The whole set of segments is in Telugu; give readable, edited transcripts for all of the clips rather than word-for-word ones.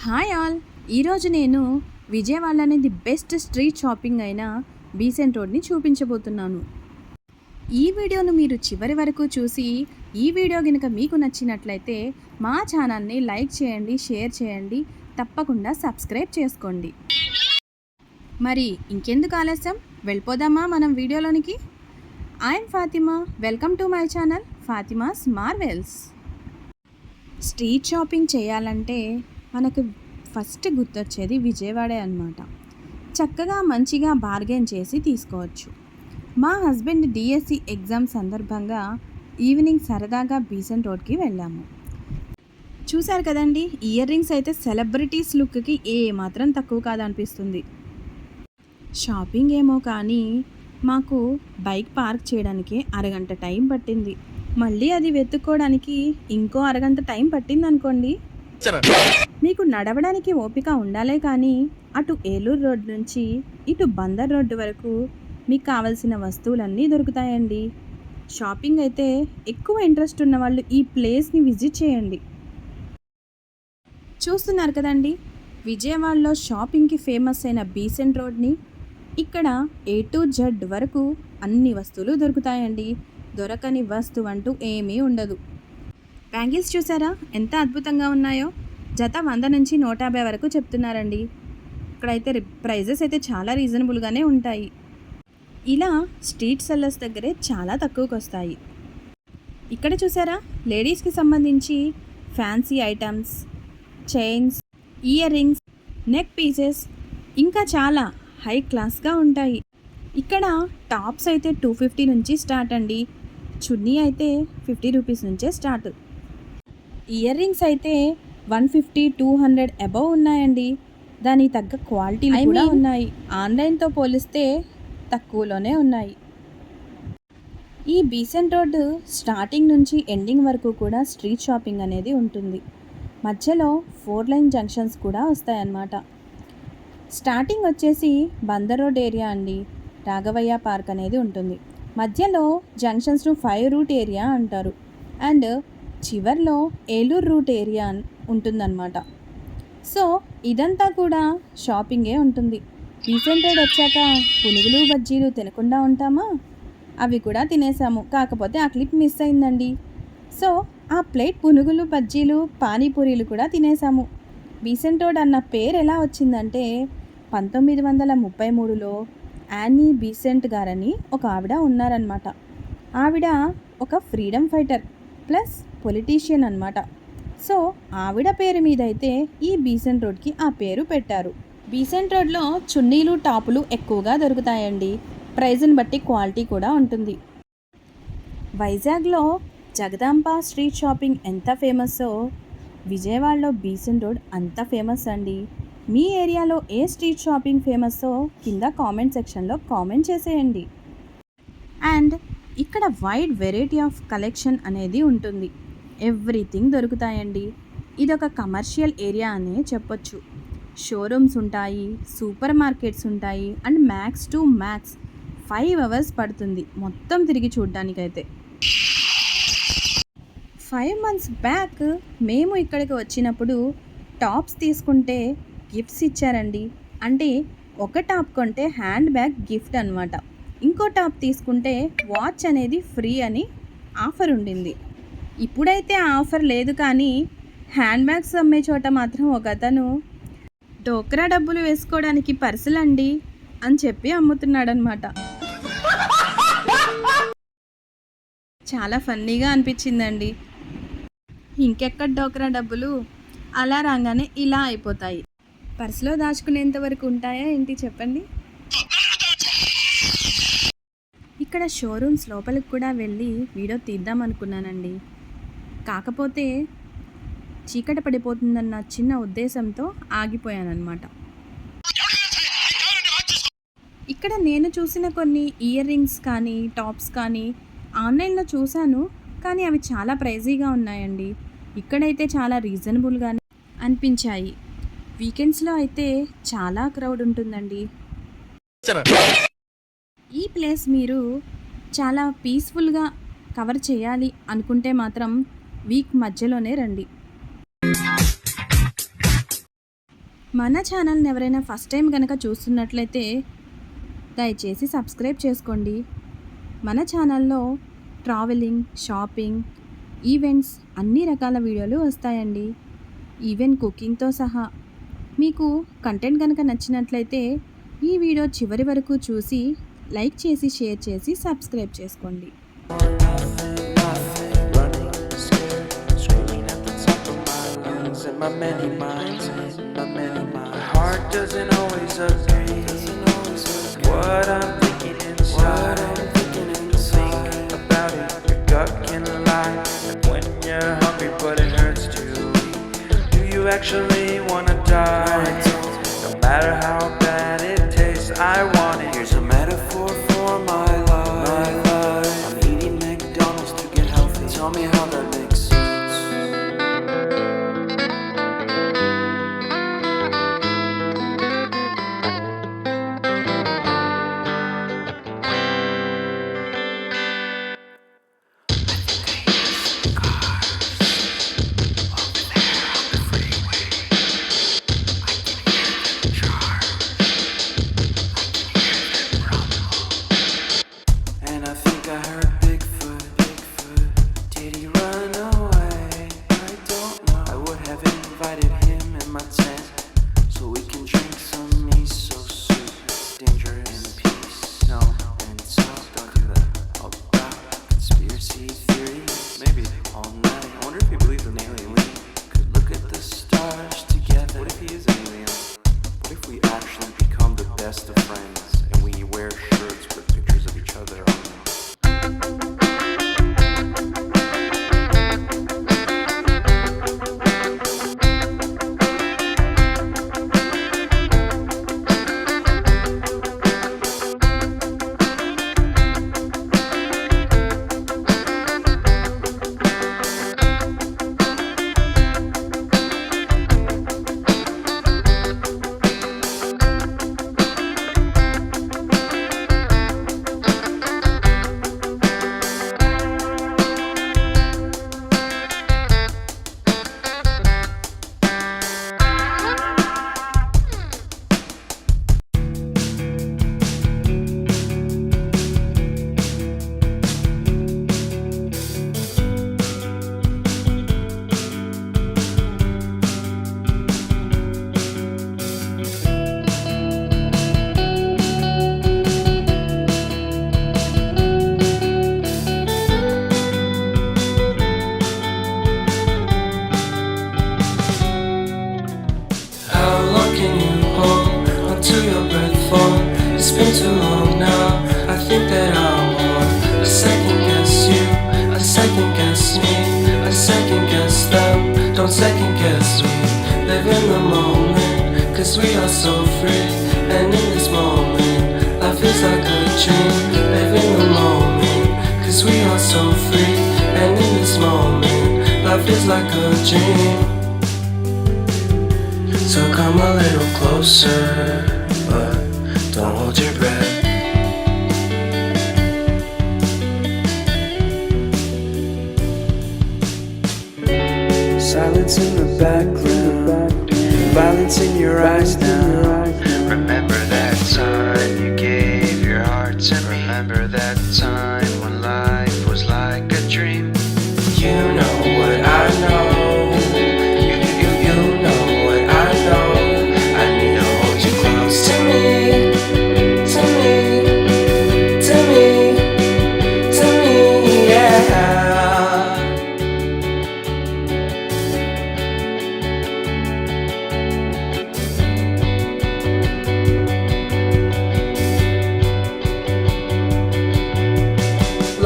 Hi all. ఈరోజు నేను విజయవాడలోని ది బెస్ట్ స్ట్రీట్ షాపింగ్ అయిన బీసెంట్ రోడ్ని చూపించబోతున్నాను. ఈ వీడియోను మీరు చివరి వరకు చూసి ఈ వీడియో కనుక మీకు నచ్చినట్లయితే మా ఛానల్ని లైక్ చేయండి, షేర్ చేయండి, తప్పకుండా సబ్స్క్రైబ్ చేసుకోండి. మరి ఇంకెందుకు ఆలస్యం, వెళ్ళిపోదామా మనం వీడియోలోనికి. I'm Fatima, welcome to my channel Fatima's marvels. Street shopping చేయాలంటే మనకు ఫస్ట్ గుర్తొచ్చేది విజయవాడే అన్నమాట. చక్కగా మంచిగా బార్గెన్ చేసి తీసుకోవచ్చు. మా హస్బెండ్ డిఎస్సి ఎగ్జామ్ సందర్భంగా ఈవినింగ్ సరదాగా బీసెంట్ రోడ్కి వెళ్ళాము. చూశారు కదండి, ఇయర్ రింగ్స్ అయితే సెలబ్రిటీస్ లుక్కి ఏమాత్రం తక్కువ కాదనిపిస్తుంది. షాపింగ్ ఏమో కానీ మాకు బైక్ పార్క్ చేయడానికి అరగంట టైం పట్టింది. మళ్ళీ అది వెతుక్కోవడానికి ఇంకో అరగంట టైం పట్టింది అనుకోండి. మీకు నడవడానికి ఓపిక ఉండాలే కానీ అటు ఏలూరు రోడ్ నుంచి ఇటు బందర్ రోడ్డు వరకు మీకు కావలసిన వస్తువులన్నీ దొరుకుతాయండి. షాపింగ్ అయితే ఎక్కువ ఇంట్రెస్ట్ ఉన్న వాళ్ళు ఈ ప్లేస్ని విజిట్ చేయండి. చూస్తున్నారు కదండి, విజయవాడలో షాపింగ్కి ఫేమస్ అయిన బీసెంట్ రోడ్ని. ఇక్కడ A to Z వరకు అన్ని వస్తువులు దొరుకుతాయండి. దొరకని వస్తువు అంటూ ఏమీ ఉండదు. బ్యాంగిల్స్ చూసారా ఎంత అద్భుతంగా ఉన్నాయో. జత 100 నుంచి 150 వరకు చెప్తున్నారండి. ఇక్కడైతే ప్రైజెస్ అయితే చాలా రీజనబుల్గానే ఉంటాయి. ఇలా స్ట్రీట్ సెల్లర్స్ దగ్గరే చాలా తక్కువకి వస్తాయి. ఇక్కడ చూసారా, లేడీస్కి సంబంధించి fancy items, chains, ear rings, neck pieces ఇంకా చాలా హై క్లాస్గా ఉంటాయి. ఇక్కడ టాప్స్ అయితే 250 నుంచి స్టార్ట్ అండి. చున్నీ అయితే 50 రూపీస్ నుంచే స్టార్ట్. ఇయర్ రింగ్స్ అయితే 150, 200 అబవ్ ఉన్నాయండి. దానికి తగ్గ క్వాలిటీ కూడా ఉన్నాయి. ఆన్లైన్తో పోలిస్తే తక్కువలోనే ఉన్నాయి. ఈ బీసెంట్ రోడ్డు స్టార్టింగ్ నుంచి ఎండింగ్ వరకు కూడా స్ట్రీట్ షాపింగ్ అనేది ఉంటుంది. మధ్యలో 4 లైన్ జంక్షన్స్ కూడా వస్తాయన్నమాట. స్టార్టింగ్ వచ్చేసి బందర్ రోడ్ ఏరియా అండి. రాఘవయ్య పార్క్ అనేది ఉంటుంది. మధ్యలో జంక్షన్స్ను 5 రూట్ ఏరియా అంటారు. అండ్ చివర్లో ఏలూరు రూట్ ఏరియా ఉంటుందన్నమాట. సో ఇదంతా కూడా షాపింగే ఉంటుంది. బీసెంట్ రోడ్ వచ్చాక పునుగులు బజ్జీలు తినకుండా ఉంటామా? అవి కూడా తినేసాము. కాకపోతే ఆ క్లిప్ మిస్ అయిందండి. సో ఆ ప్లేట్ పునుగులు బజ్జీలు పానీపూరీలు కూడా తినేసాము. బీసెంట్ రోడ్ అన్న పేరు ఎలా వచ్చిందంటే 1933లో యానీ బీసెంట్ గారని ఒక ఆవిడ ఉన్నారనమాట. ఆవిడ ఒక ఫ్రీడమ్ ఫైటర్ ప్లస్ పొలిటీషియన్ అనమాట. సో ఆవిడ పేరు మీద అయితే ఈ బీసెంట్ రోడ్కి ఆ పేరు పెట్టారు. బీసెంట్ రోడ్లో చున్నీలు టాపులు ఎక్కువగా దొరుకుతాయండి. ప్రైజ్ని బట్టి క్వాలిటీ కూడా ఉంటుంది. వైజాగ్లో జగదాంబ స్ట్రీట్ షాపింగ్ ఎంత ఫేమస్సో విజయవాడలో బీసెంట్ రోడ్ అంత ఫేమస్ అండి. మీ ఏరియాలో ఏ స్ట్రీట్ షాపింగ్ ఫేమస్సో కింద కామెంట్ సెక్షన్లో కామెంట్ చేసేయండి. అండ్ ఇక్కడ వైడ్ వెరైటీ ఆఫ్ కలెక్షన్ అనేది ఉంటుంది. ఎవ్రీథింగ్ దొరుకుతాయండి. ఇదొక కమర్షియల్ ఏరియా అనే చెప్పొచ్చు. షోరూమ్స్ ఉంటాయి, సూపర్ మార్కెట్స్ ఉంటాయి. And max to max 5 hours పడుతుంది మొత్తం తిరిగి చూడడానికైతే. 5 months బ్యాక్ మేము ఇక్కడికి వచ్చినప్పుడు టాప్స్ తీసుకుంటే గిఫ్ట్స్ ఇచ్చారండి. అంటే ఒక టాప్ కొంటే హ్యాండ్ బ్యాగ్ గిఫ్ట్ అనమాట. ఇంకో టాప్ తీసుకుంటే వాచ్ అనేది ఫ్రీ అని ఆఫర్ ఉండింది. ఇప్పుడైతే ఆ ఆఫర్ లేదు కానీ హ్యాండ్ బ్యాగ్స్ అమ్మే చోట మాత్రం ఒక అతను డోక్రా డబ్బులు వేసుకోవడానికి పర్సులండి అని చెప్పి అమ్ముతున్నాడనమాట. చాలా ఫన్నీగా అనిపించిందండి. ఇంకెక్కడ డోక్రా డబ్బులు అలా రాగానే ఇలా అయిపోతాయి. పర్సులో దాచుకునేంత వరకు ఉంటాయా ఏంటి చెప్పండి. ఇక్కడ షోరూమ్స్ లోపలికి కూడా వెళ్ళి వీడియో తీద్దాం అనుకున్నానండి. కాకపోతే చీకటి పడిపోతుందన్న చిన్న ఉద్దేశంతో ఆగిపోయానన్నమాట. ఇక్కడ నేను చూసిన కొన్ని ఇయర్ రింగ్స్ కానీ టాప్స్ కానీ ఆన్లైన్లో చూశాను, కానీ అవి చాలా ప్రైజీగా ఉన్నాయండి. ఇక్కడైతే చాలా రీజనబుల్గానే అనిపించాయి. వీకెండ్స్లో అయితే చాలా క్రౌడ్ ఉంటుందండి. ఈ ప్లేస్ మీరు చాలా పీస్ఫుల్గా కవర్ చేయాలి అనుకుంటే మాత్రం వీక్ మధ్యలోనే రండి. మన ఛానల్ని ఎవరైనా ఫస్ట్ టైం కనుక చూస్తున్నట్లయితే దయచేసి సబ్స్క్రైబ్ చేసుకోండి. మన ఛానల్లో ట్రావెలింగ్, షాపింగ్, ఈవెంట్స్ అన్ని రకాల వీడియోలు వస్తాయండి. ఈవెన్ కుకింగ్తో సహా. మీకు కంటెంట్ కనుక నచ్చినట్లయితే ఈ వీడియో చివరి వరకు చూసి లైక్ చేసి, షేర్ చేసి సబ్స్క్రైబ్ చేసుకోండి. My many minds, my heart doesn't always agree. What I'm thinking inside, think about it, your gut can lie. And when you're hungry but it hurts to eat, do you actually wanna die? No matter how bad it tastes, I want it. Here's a metaphor for my life. I'm eating McDonald's to get healthy. Tell me how that makes sense. Been too long now, I think that I want a second guess you, a second guess me, a second guess them. Don't second guess me. Live in the moment, cause we are so free. And in this moment, life is like a dream. Live in the moment, cause we are so free. And in this moment, life is like a dream. So come a little closer, but don't hold your breath. Silence in the background, violence in your eyes now. Remember that time you gave your heart to me. Remember that time when life was like a dream. You know what I know. You know what I know. I need to hold you close to me.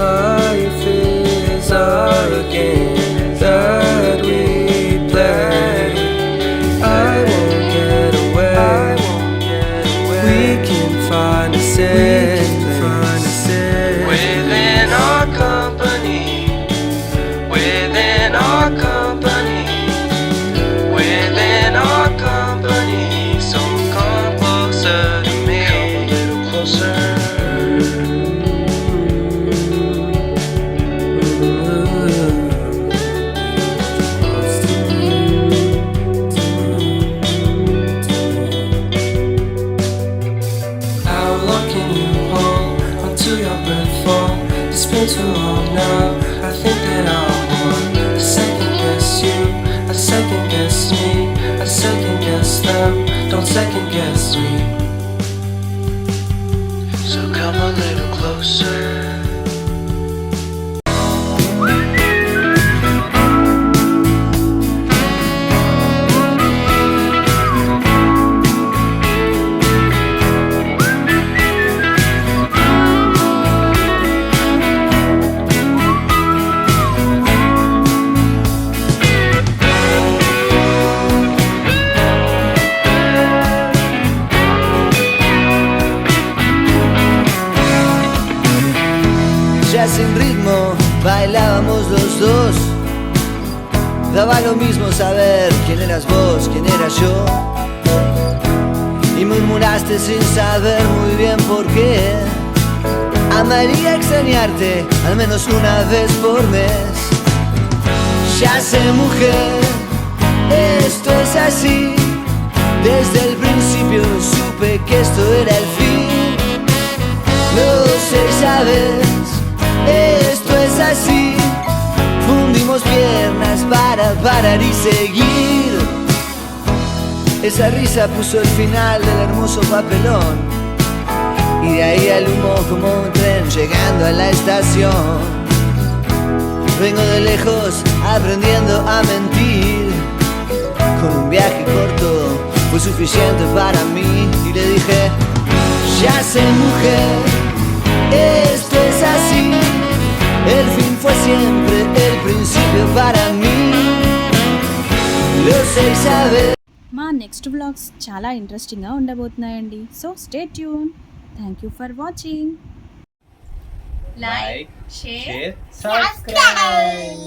Life is our game that we play. I won't get away. We can find a safe place within our company. Within our company. Within our company. So come closer to me. Come a little closer. second guess me. So come a little closer. Ya sin ritmo bailábamos los dos. Daba lo mismo saber quién eras vos, quién era yo. Y murmuraste sin saber muy bien por qué. Amaría extrañarte al menos una vez por mes. Ya sé, mujer, esto es así. Desde el principio supe que esto era el fin. Lo sé, sabes, esto es así. Fundimos piernas para parar y seguir. Esa risa puso el final del hermoso papelón. Y de ahí al humo como un tren llegando a la estación. Vengo de lejos aprendiendo a mentir. Con un viaje corto fue suficiente para mí. Y le dije, ya sé, mujer, esto es así. El fin fue siempre el principio para mí. Lo sé y sabes. మా నెక్స్ట్ వ్లాగ్స్ చాలా ఇంట్రెస్టింగ్గా ఉండబోతున్నాయండి. So stay tune. Thank you for watching. like, share, subscribe.